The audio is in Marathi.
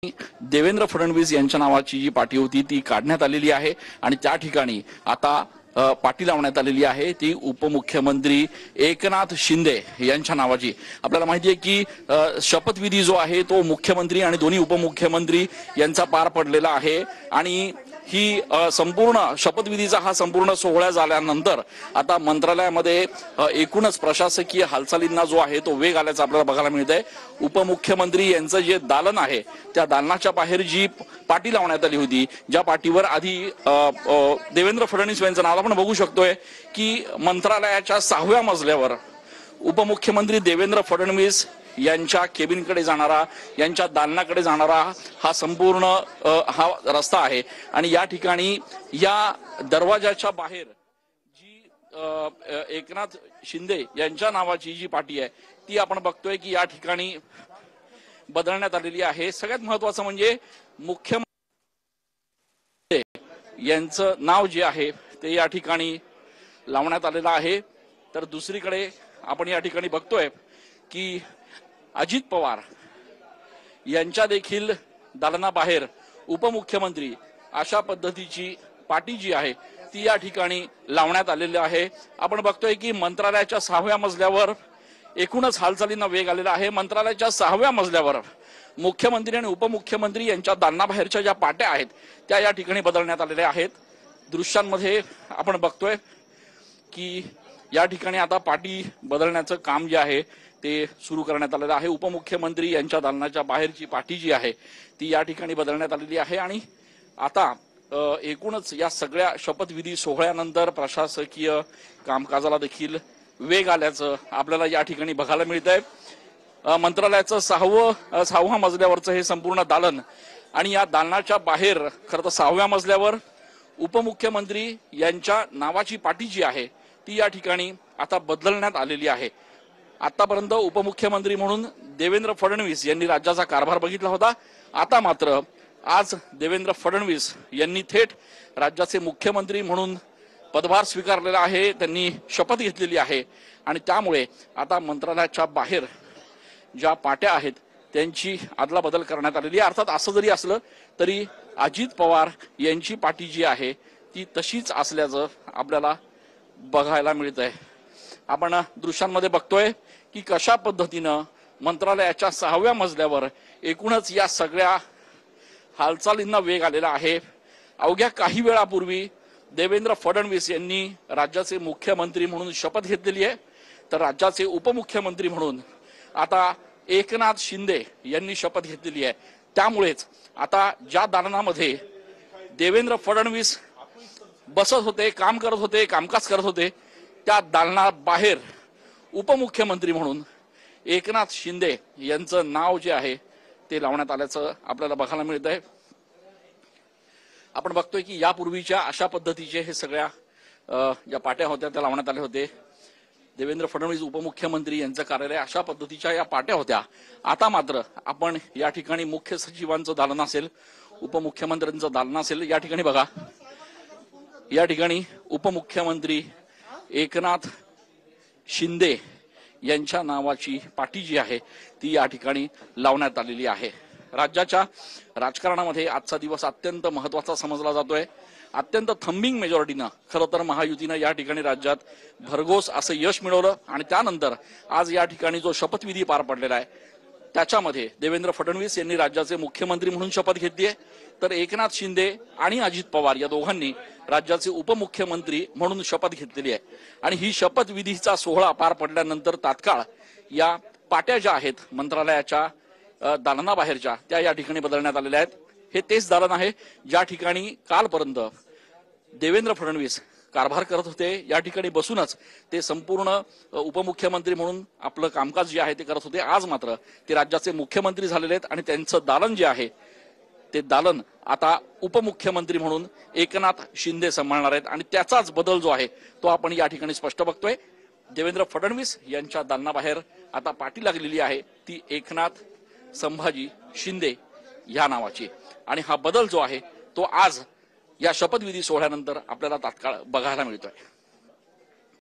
देवेंद्र फडणवीस यांच्या नावाची जी पाटी होती ती काढण्यात आलेली आहे आणि त्या ठिकाणी आता पाटी लावण्यात आलेली आहे ती उपमुख्यमंत्री एकनाथ शिंदे यांच्या नावाची। आपल्याला माहिती आहे की शपथविधी जो आहे तो मुख्यमंत्री आणि दोन्ही उपमुख्यमंत्री यांचा पार पडलेला आहे आणि ही संपूर्ण शपथविधीचा हा संपूर्ण सोहळा झाल्यानंतर आता मंत्रालयामध्ये एकूणच प्रशासकीय हालचालींना जो आहे तो वेग आल्याचं आपल्याला बघायला मिळतंय। उपमुख्यमंत्री यांचं जे दालन आहे त्या दालनाच्या बाहेर जी पाटी लावण्यात आली होती, ज्या पाटीवर आधी देवेंद्र फडणवीस यांचं नाव आपण बघू शकतोय की मंत्रालयाच्या 6व्या मजल्यावर उपमुख्यमंत्री देवेंद्र फडणवीस यांच्या केबिनकडे जाणारा, यांच्या दालनाकडे जाणारा हा संपूर्ण हा रस्ता आहे आणि या ठिकाणी या दरवाजाच्या बाहेर जी एकनाथ शिंदे यांच्या नावाची जी पाटी आहे ती आपण बघतोय की या ठिकाणी बदलण्यात आलेली आहे। सगळ्यात महत्त्वाचं म्हणजे मुख्यमंत्री यांचं नाव जे आहे ते या ठिकाणी लावण्यात आलेलं आहे। तर दुसरीकडे आपण या ठिकाणी बघतोय की अजित पवार यांच्या देखील दालनाबाहेर उपमुख्यमंत्री अशा पद्धतीची पाटी जी आहे ती या ठिकाणी लावण्यात आलेली आहे। आपण बघतोय की मंत्रालयाच्या 6व्या मजल्यावर एकूणच हालचालींना वेग आलेला आहे। मंत्रालयाच्या 6व्या मजल्यावर मुख्यमंत्री आणि उपमुख्यमंत्री यांच्या दालनाबाहेरच्या ज्या पाट्या आहेत त्या या ठिकाणी बदलण्यात आलेल्या आहेत। दृश्यांमध्ये आपण बघतोय की या ठिकाणी आता पाटी बदलण्याचं काम जे आहे ते सुरू करण्यात आलेलं आहे। उपमुख्यमंत्री यांच्या दालनाच्या बाहेरची पाटी जी आहे ती या ठिकाणी बदलण्यात आलेली आहे आणि आता एकूणच या सगळ्या शपथविधी सोहळ्यानंतर प्रशासकीय कामकाजाला देखील वेग आल्याचं आपल्याला या ठिकाणी बघायला मिळतंय। मंत्रालयाचं 6व्या मजल्यावरचं हे संपूर्ण दालन आणि या दालनाच्या बाहेर खरं तर 6व्या मजल्यावर उपमुख्यमंत्री यांच्या नावाची पाटी जी आहे ती या ठिकाणी आता बदलण्यात आलेली आहे। आतापर्यंत उपमुख्यमंत्री म्हणून देवेंद्र फडणवीस यांनी राज्याचा कारभार बघितला होता। आता मात्र आज देवेंद्र फडणवीस यांनी थेट राज्याचे मुख्यमंत्री म्हणून पदभार स्वीकारलेला आहे, त्यांनी शपथ घेतलेली आहे आणि त्यामुळे आता मंत्रालयाच्या बाहेर ज्या पाट्या आहेत त्यांची अदलाबदल करण्यात आलेली आहे। अर्थात असं जरी असलं तरी अजित पवार यांची पाटी जी आहे ती तशीच असल्याचं आपल्याला बघायला मिळतंय। आपण दृश्यांमध्ये बघतोय की कशा पद्धतीनं मंत्रालयाच्या 6व्या मजल्यावर एकूणच या सगळ्या हालचालींना वेग आलेला आहे। अवघ्या काही वेळापूर्वी देवेंद्र फडणवीस यांनी राज्याचे मुख्यमंत्री म्हणून शपथ घेतलेली आहे, तर राज्याचे उपमुख्यमंत्री म्हणून आता एकनाथ शिंदे यांनी शपथ घेतलेली आहे। त्यामुळेच आता ज्या दालनामध्ये देवेंद्र फडणवीस बसत होते, काम करत होते, कामकाज करत होते, त्या दालनाबाहेर उपमुख्यमंत्री म्हणून एकनाथ शिंदे यांचं नाव जे आहे ते लावण्यात आल्याचं आपल्याला बघायला मिळतंय। आपण बघतोय की यापूर्वीच्या अशा पद्धतीचे हे सगळ्या ज्या पाट्या होत्या त्या लावण्यात आले होते। देवेंद्र फडणवीस उपमुख्यमंत्री यांचं कार्यालय अशा पद्धतीच्या या पाट्या होत्या। आता मात्र आपण या ठिकाणी मुख्य सचिवांचं दालन असेल, उपमुख्यमंत्र्यांचं दालन असेल, या ठिकाणी बघा, या ठिकाणी उपमुख्यमंत्री एकनाथ शिंदे यांच्या नावाची पाटी जी आहे ती या ठिकाणी लावण्यात आलेली आहे। राज्याच्या राजकारणामध्ये आजचा दिवस अत्यंत महत्त्वाचा समजला जातोय। अत्यंत थंबिंग मेजॉरिटीनं खरं तर महायुतीनं या ठिकाणी राज्यात भरघोस असं यश मिळवलं आणि त्यानंतर आज या ठिकाणी जो शपथविधी पार पडलेला आहे त्याच्यामध्ये देवेंद्र फडणवीस यांनी राज्याचे मुख्यमंत्री म्हणून शपथ घेतली आहे, तर एकनाथ शिंदे आणि अजित पवार या दोघांनी राज्याचे उपमुख्यमंत्री म्हणून शपथ घेतलेली आहे। आणि ही शपथविधीचा सोहळा पार पडल्यानंतर तात्काळ या पाट्या ज्या आहेत मंत्रालयाच्या दालनाबाहेरच्या त्या या ठिकाणी बदलण्यात आलेल्या आहेत। हे तेच दालन आहे ज्या ठिकाणी कालपर्यंत देवेंद्र फडणवीस कारभार करत होते, या ठिकाणी बसूनच ते संपूर्ण उपमुख्यमंत्री म्हणून आपलं कामकाज जे आहे ते करत होते। आज मात्र ते राज्याचे मुख्यमंत्री झालेले आहेत आणि त्यांचं दालन जे आहे ते दालन आता उपमुख्यमंत्री म्हणून एकनाथ शिंदे सांभाळणार आहेत आणि त्याचाच बदल जो आहे तो आपण या ठिकाणी स्पष्ट बघतोय। देवेंद्र फडणवीस यांच्या दालनाबाहेर आता पाटी लागलेली आहे ती एकनाथ संभाजी शिंदे या नावाची आणि हा बदल जो आहे तो आज या शपथविधी सोहळ्यानंतर आपल्याला तात्काळ बघायला मिळतोय।